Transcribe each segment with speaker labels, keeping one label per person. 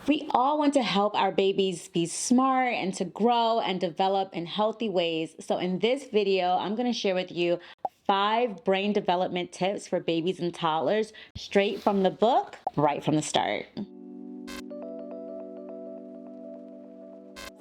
Speaker 1: We all want to help our babies be smart and to grow and develop in healthy ways. So in this video, I'm going to share with you 5 brain development tips for babies and toddlers straight from the book, right from the start.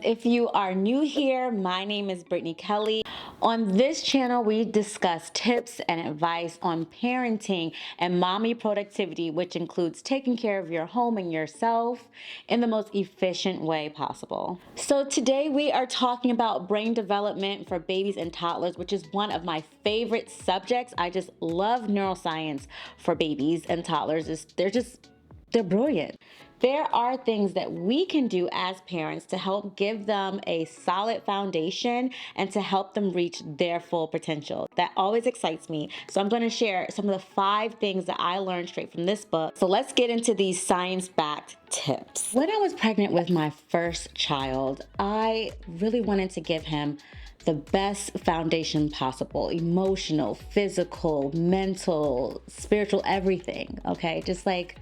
Speaker 1: If you are new here, my name is Brittany Kelly. On this channel, we discuss tips and advice on parenting and mommy productivity, which includes taking care of your home and yourself in the most efficient way possible. So today we are talking about brain development for babies and toddlers, which is one of my favorite subjects. I just love neuroscience for babies and toddlers. They're brilliant. There are things that we can do as parents to help give them a solid foundation and to help them reach their full potential. That always excites me. So I'm going to share some of the 5 things that I learned straight from this book. So let's get into these science-backed tips. When I was pregnant with my first child, I really wanted to give him the best foundation possible, emotional, physical, mental, spiritual, everything, okay? Just like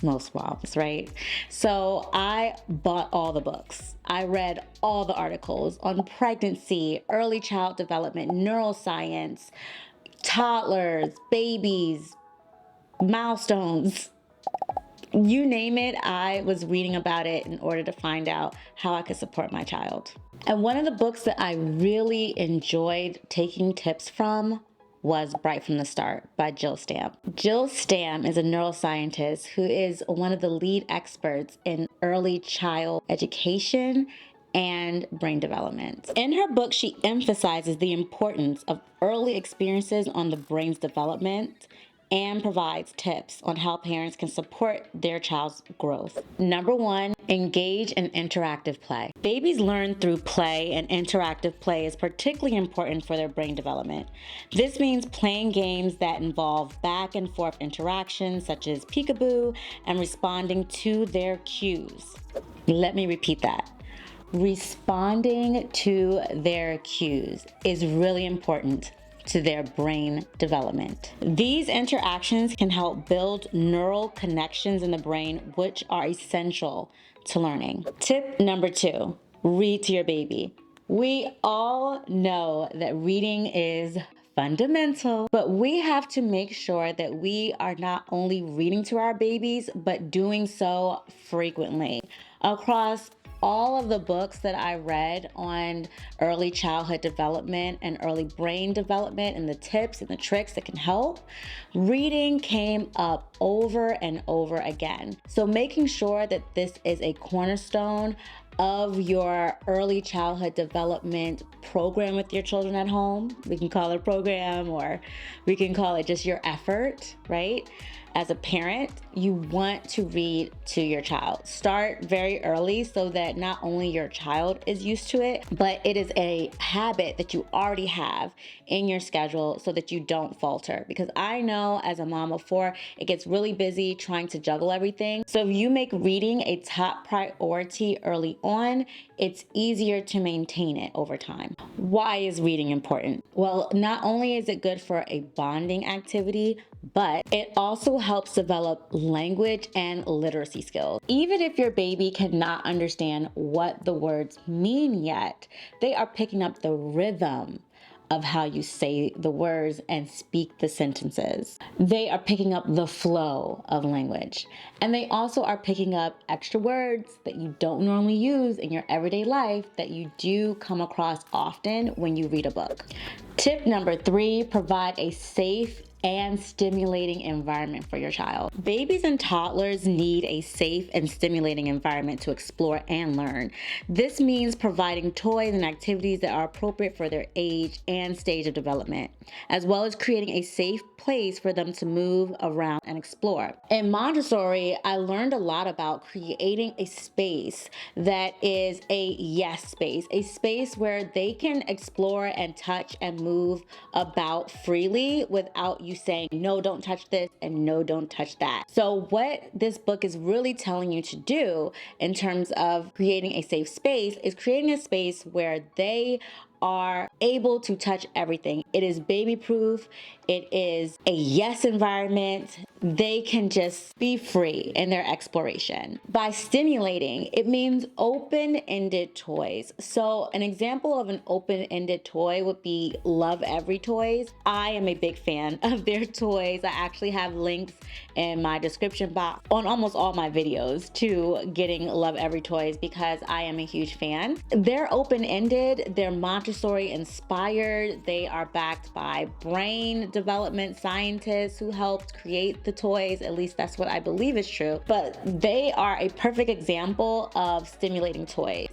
Speaker 1: most moms, right? So I bought all the books. I read all the articles on pregnancy, early child development, neuroscience, toddlers, babies, milestones. You name it, I was reading about it in order to find out how I could support my child. And one of the books that I really enjoyed taking tips from was Right from the Start by Jill Stamm. Jill Stamm is a neuroscientist who is one of the lead experts in early child education and brain development. In her book, she emphasizes the importance of early experiences on the brain's development and provides tips on how parents can support their child's growth. Number 1, engage in interactive play. Babies learn through play, and interactive play is particularly important for their brain development. This means playing games that involve back and forth interactions such as peekaboo and responding to their cues. Let me repeat that. Responding to their cues is really important to their brain development. These interactions can help build neural connections in the brain, which are essential to learning. Tip number 2, read to your baby. We all know that reading is fundamental, but we have to make sure that we are not only reading to our babies, but doing so frequently. Across all of the books that I read on early childhood development and early brain development and the tips and the tricks that can help, reading came up over and over again. So making sure that this is a cornerstone of your early childhood development program with your children at home. We can call it a program, or we can call it just your effort, right? As a parent, you want to read to your child. Start very early so that not only your child is used to it, but it is a habit that you already have in your schedule so that you don't falter. Because I know as a mom of 4, it gets really busy trying to juggle everything. So if you make reading a top priority early on, it's easier to maintain it over time. Why is reading important? Well, not only is it good for a bonding activity, but it also helps develop language and literacy skills. Even if your baby cannot understand what the words mean yet, they are picking up the rhythm of how you say the words and speak the sentences. They are picking up the flow of language. And they also are picking up extra words that you don't normally use in your everyday life that you do come across often when you read a book. Tip number 3, provide a safe and stimulating environment for your child. Babies and toddlers need a safe and stimulating environment to explore and learn. This means providing toys and activities that are appropriate for their age and stage of development, as well as creating a safe place for them to move around and explore. In Montessori, I learned a lot about creating a space that is a yes space, a space where they can explore and touch and move about freely without you saying, no, don't touch this, and no, don't touch that. So what this book is really telling you to do in terms of creating a safe space is creating a space where they are able to touch everything. It is baby proof. It is a yes environment. they can just be free in their exploration. By stimulating, it means open-ended toys. So an example of an open-ended toy would be Love Every Toys. I am a big fan of their toys. I actually have links in my description box on almost all my videos to getting Love Every Toys because I am a huge fan. They're open-ended, they're Montessori inspired, they are backed by brain development scientists who helped create the toys, at least that's what I believe is true, but they are a perfect example of stimulating toys.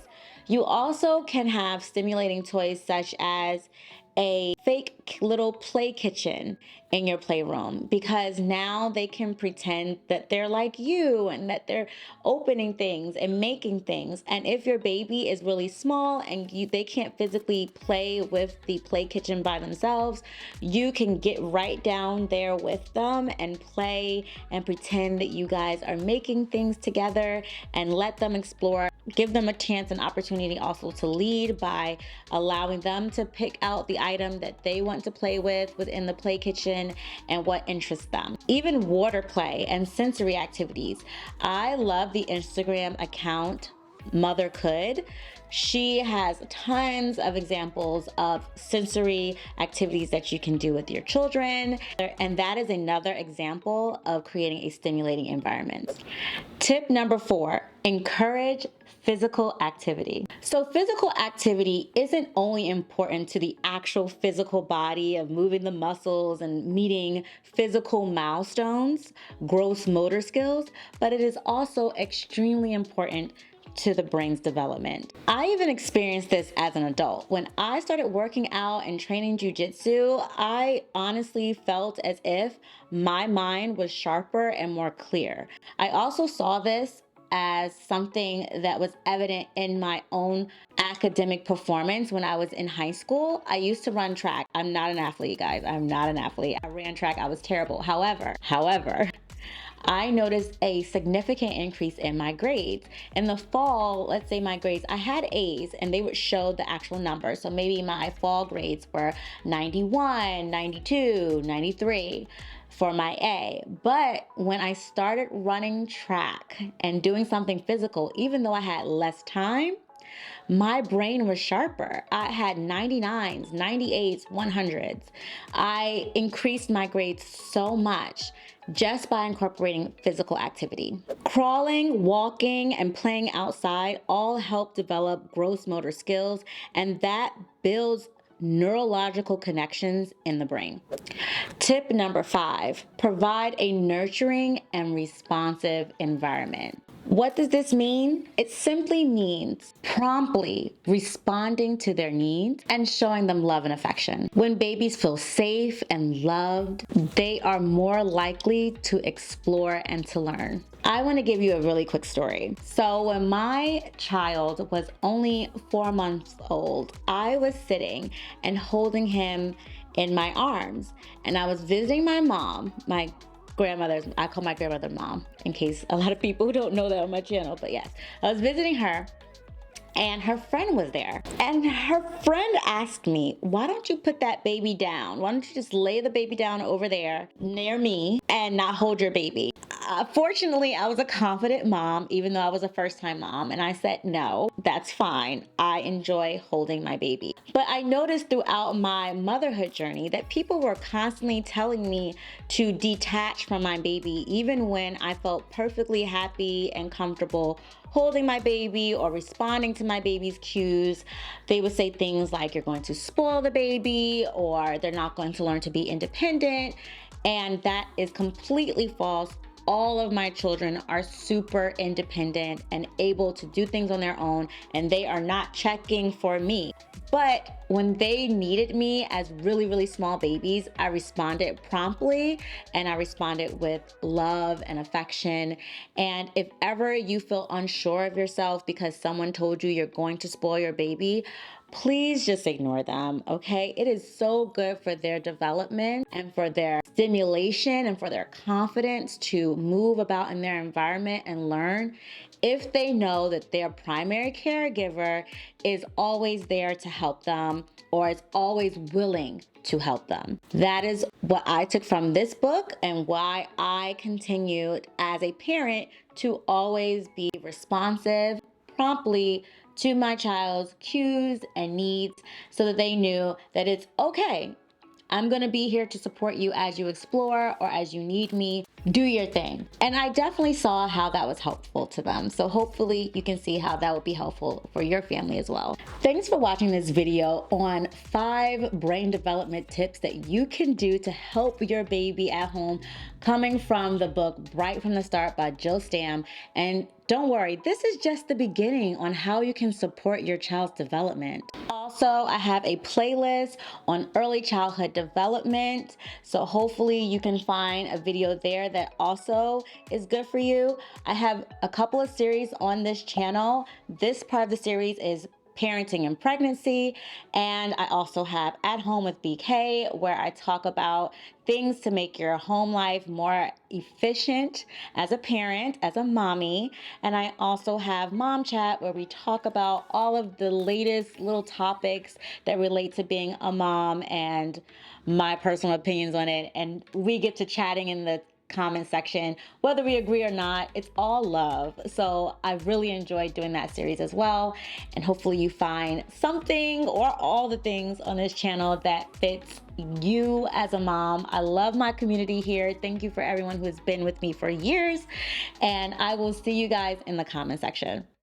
Speaker 1: You also can have stimulating toys such as a fake little play kitchen in your playroom, because now they can pretend that they're like you and that they're opening things and making things. And if your baby is really small and they can't physically play with the play kitchen by themselves, you can get right down there with them and play and pretend that you guys are making things together and let them explore. Give them a chance and opportunity also to lead by allowing them to pick out the item that they want to play with within the play kitchen and what interests them. Even water play and sensory activities. I love the Instagram account Mother Could. She has tons of examples of sensory activities that you can do with your children, and that is another example of creating a stimulating environment. Tip number 4, encourage physical activity. So physical activity isn't only important to the actual physical body of moving the muscles and meeting physical milestones, gross motor skills, but it is also extremely important to the brain's development. I even experienced this as an adult. When I started working out and training jujitsu, I honestly felt as if my mind was sharper and more clear. I also saw this as something that was evident in my own academic performance when I was in high school. I used to run track. I'm not an athlete, guys. I'm not an athlete. I ran track. I was terrible. However, I noticed a significant increase in my grades. In the fall, let's say my grades, I had A's and they would show the actual numbers. So maybe my fall grades were 91, 92, 93 for my A. But when I started running track and doing something physical, even though I had less time, my brain was sharper. I had 99s, 98s, 100s. I increased my grades so much just by incorporating physical activity. Crawling, walking, and playing outside all help develop gross motor skills, and that builds neurological connections in the brain. Tip number 5, provide a nurturing and responsive environment. What does this mean? It simply means promptly responding to their needs and showing them love and affection. When babies feel safe and loved, they are more likely to explore and to learn. I want to give you a really quick story. So when my child was only 4 months old, I was sitting and holding him in my arms, and I was visiting my mom, my grandmother's, I call my grandmother mom, in case a lot of people don't know that on my channel, but yes, I was visiting her and her friend was there. And her friend asked me, why don't you put that baby down? Why don't you just lay the baby down over there near me and not hold your baby? Fortunately, I was a confident mom, even though I was a first-time mom, and I said, no, that's fine. I enjoy holding my baby. But I noticed throughout my motherhood journey that people were constantly telling me to detach from my baby, even when I felt perfectly happy and comfortable holding my baby or responding to my baby's cues. They would say things like, you're going to spoil the baby, or they're not going to learn to be independent. And that is completely false. All of my children are super independent and able to do things on their own, and they are not checking for me. But when they needed me as really, really small babies, I responded promptly, and I responded with love and affection. And if ever you feel unsure of yourself because someone told you you're going to spoil your baby, please just ignore them, okay? It is so good for their development and for their stimulation and for their confidence to move about in their environment and learn. if they know that their primary caregiver is always there to help them or is always willing to help them. That is what I took from this book and why I continued as a parent to always be responsive promptly to my child's cues and needs so that they knew that it's okay. I'm gonna be here to support you as you explore or as you need me. Do your thing. And I definitely saw how that was helpful to them. So hopefully you can see how that would be helpful for your family as well. Thanks for watching this video on 5 brain development tips that you can do to help your baby at home, coming from the book Right from the Start by Jill Stamm. And don't worry, this is just the beginning on how you can support your child's development. Also, I have a playlist on early childhood development, so hopefully you can find a video there that also is good for you. I have a couple of series on this channel. This part of the series is parenting and pregnancy, and I also have At Home with BK, where I talk about things to make your home life more efficient as a parent, as a mommy. And I also have Mom Chat, where we talk about all of the latest little topics that relate to being a mom and my personal opinions on it. And we get to chatting in the comment section, whether we agree or not. It's all love. So I really enjoyed doing that series as well, and hopefully you find something or all the things on this channel that fits you as a mom. I love my community here. Thank you for everyone who has been with me for years, and I will see you guys in the comment section.